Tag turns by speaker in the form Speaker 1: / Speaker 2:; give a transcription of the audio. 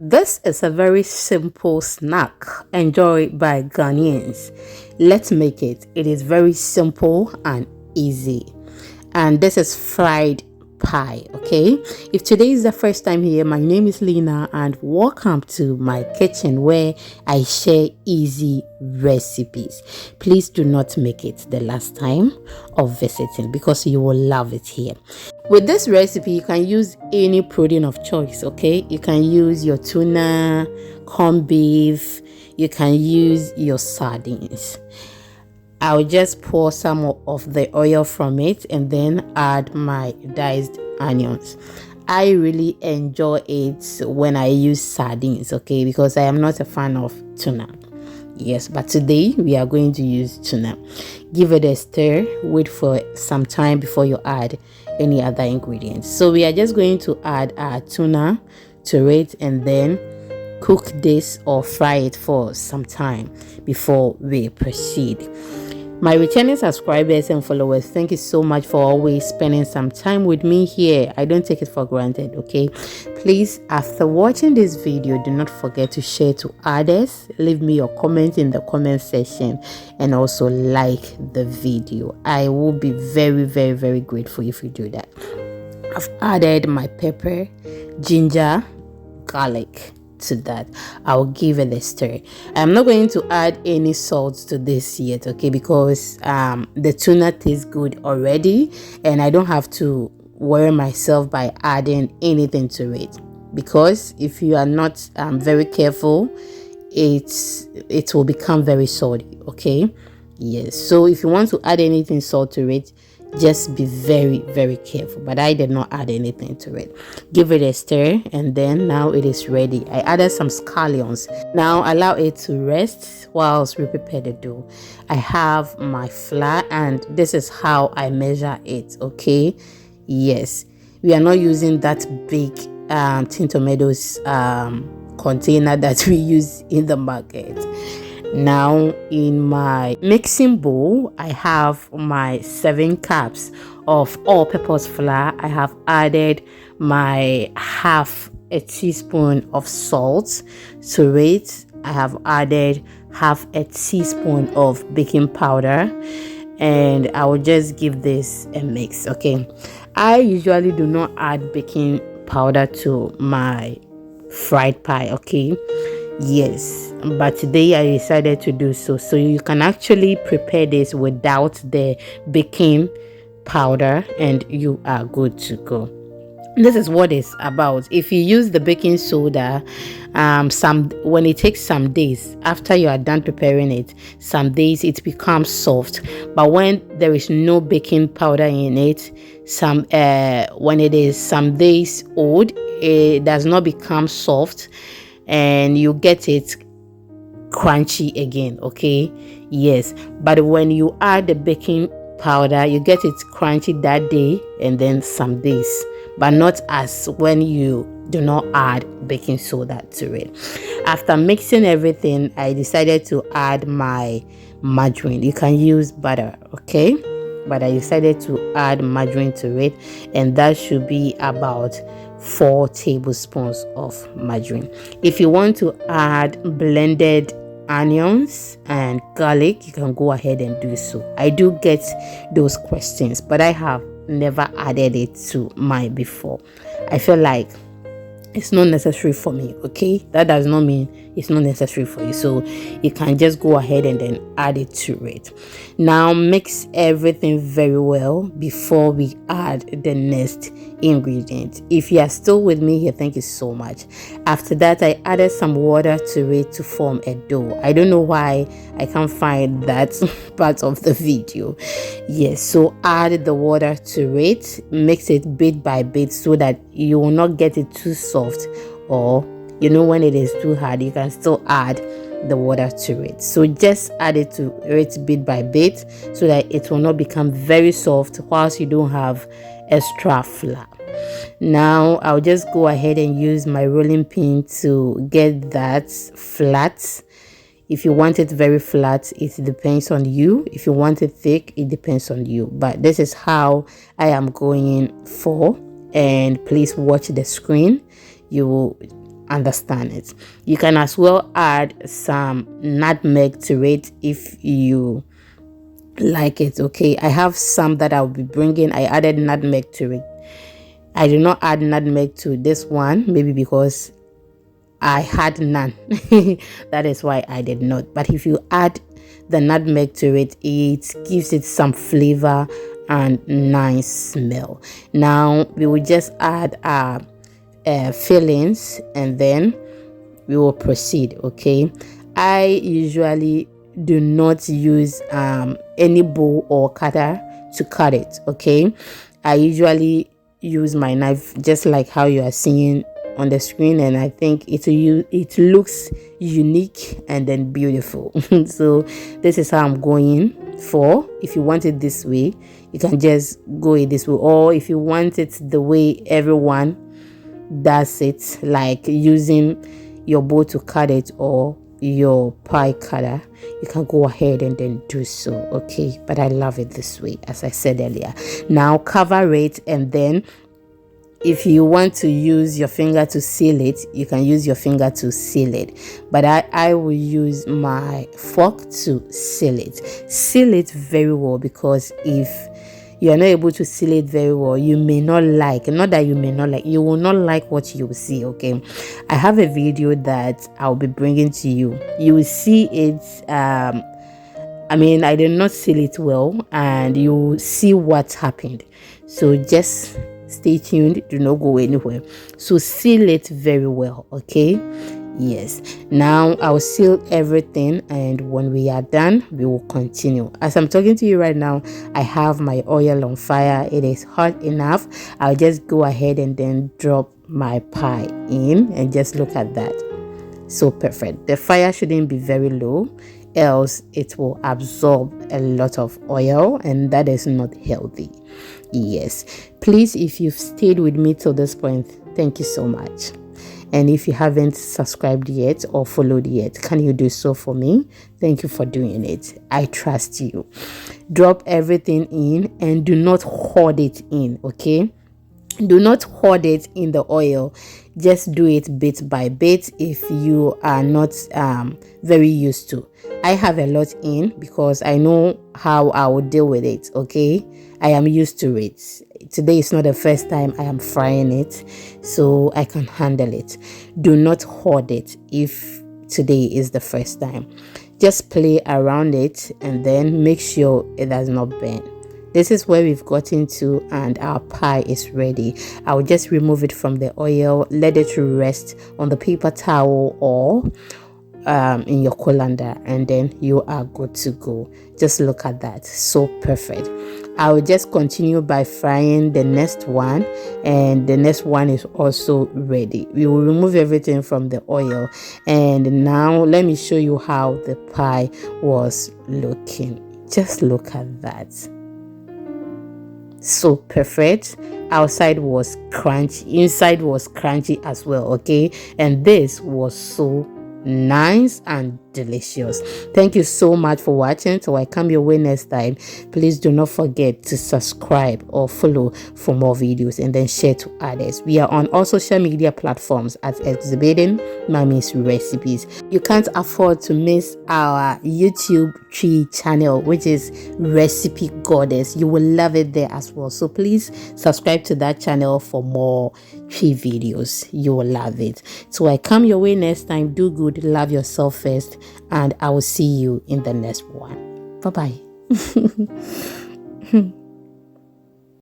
Speaker 1: This is a very simple snack enjoyed by Ghanaians. Let's make it. It is very simple and easy. And this is fried pie, okay? If today is the first time here, my name is Lena and welcome to my kitchen where I share easy recipes. Please do not make it the last time of visiting because you will love it here. With this recipe, you can use any protein of choice, okay? You can use your tuna, corned beef, you can use your sardines. I'll just pour some of the oil from it and then add my diced onions. I really enjoy it when I use sardines, okay? Because I am not a fan of tuna. Yes, but today we are going to use tuna. Give it a stir, wait for some time before you add any other ingredients. So we are just going to add our tuna to it and then cook this or fry it for some time before we proceed. My returning subscribers and followers, thank you so much for always spending some time with me here. I don't take it for granted, okay? Please, after watching this video, do not forget to share to others. Leave me your comment in the comment section and also like the video. I will be very, very, very grateful if you do that. I've added my pepper, ginger, garlic to that. I'll give it a stir. I'm not going to add any salt to this yet, okay, because the tuna tastes good already and I don't have to worry myself by adding anything to it, because if you are not very careful, it will become very salty, okay? Yes, so if you want to add anything salt to it, just be very, very careful. But I did not add anything to it. Give it a stir and then now it is ready. I added some scallions. Now allow it to rest whilst we prepare the dough. I have my flour and this is how I measure it, okay? Yes, we are not using that big tin tomatoes container that we use in the market. Now in my mixing bowl, I have my 7 cups of all-purpose flour. I have added my half a teaspoon of salt to it. I have added half a teaspoon of baking powder and I will just give this a mix, okay? I usually do not add baking powder to my fried pie, okay? Yes, but today I decided to do so. So you can actually prepare this without the baking powder and you are good to go. This is what it's about. If you use the baking soda, when it takes some days after you are done preparing it, some days it becomes soft. But when there is no baking powder in it, when it is some days old, it does not become soft and you get it crunchy again, okay? Yes, but when you add the baking powder, you get it crunchy that day and then some days, but not as when you do not add baking soda to it. After mixing everything, I decided to add my margarine. You can use butter, okay? But I decided to add margarine to it, and that should be about 4 tablespoons of margarine. If you want to add blended onions and garlic, you can go ahead and do so. I do get those questions, but I have never added it to mine before. I feel like it's not necessary for me, okay? That does not mean it's not necessary for you, so you can just go ahead and then add it to it. Now mix everything very well before we add the next ingredient. If you are still with me here, thank you so much. After that, I added some water to it to form a dough. I don't know why I can't find that part of the video. Yes, so add the water to it, mix it bit by bit so that you will not get it too soft, or when it is too hard, you can still add the water to it. So just add it to it bit by bit so that it will not become very soft whilst you don't have extra flour. Now I'll just go ahead and use my rolling pin to get that flat. If you want it very flat, it depends on you. If you want it thick, it depends on you. But this is how I am going for, and please watch the screen. You will understand it. You can as well add some nutmeg to it if you like it. Okay, I have some that I'll be bringing. I added nutmeg to it. I did not add nutmeg to this one, maybe because I had none. That is why I did not. But if you add the nutmeg to it, it gives it some flavor and nice smell. Now we will just add our fillings and then we will proceed. Okay, I usually do not use any bowl or cutter to cut it. Okay, I usually use my knife just like how you are seeing on the screen, and I think it looks unique and then beautiful. So this is how I'm going for. If you want it this way, you can just go it this way, or if you want it the way everyone does it, like using your bowl to cut it or your pie cutter, you can go ahead and then do so. Okay, but I love it this way, as I said earlier. Now cover it, and then if you want to use your finger to seal it, you can use your finger to seal it, but I will use my fork to seal it very well, because if you are not able to seal it very well, you may not like, not that you may not like, you will not like what you will see. Okay, I have a video that I'll be bringing to you. You will see it. I mean, I did not seal it well, and you will see what happened. So just stay tuned, do not go anywhere. So seal it very well. Okay, yes. Now I'll seal everything, and when we are done, we will continue. As I'm talking to you right now, I have my oil on fire. It is hot enough. I'll just go ahead and then drop my pie in, and just look at that. So perfect. The fire shouldn't be very low, else it will absorb a lot of oil, and that is not healthy. Yes, please, if you've stayed with me till this point, thank you so much. And if you haven't subscribed yet or followed yet, can you do so for me? Thank you for doing it. I trust you. Drop everything in, and do not hoard it in. Okay, do not hoard it in the oil. Just do it bit by bit if you are not very used to. I have a lot in because I know how I will deal with it. Okay, I am used to it. Today is not the first time I am frying it, so I can handle it. Do not hoard it if today is the first time. Just play around it, and then make sure it does not burn. This is where we've gotten to, and our pie is ready. I'll just remove it from the oil, let it rest on the paper towel or in your colander, and then you are good to go. Just look at that, so perfect. I will just continue by frying the next one, and the next one is also ready. We will remove everything from the oil, and now let me show you how the pie was looking. Just look at that. So perfect. Outside was crunchy, inside was crunchy as well. Okay, and this was so nice and delicious. Thank you so much for watching. Till I come your way next time, please do not forget to subscribe or follow for more videos, and then share to others. We are on all social media platforms at Exhibiting Mommy's Recipes. You can't afford to miss our YouTube tree channel, which is Recipe Goddess. You will love it there as well, so please subscribe to that channel for more tree videos. You will love it. So I come your way next time. Do good, love yourself first, and I will see you in the next one. Bye bye.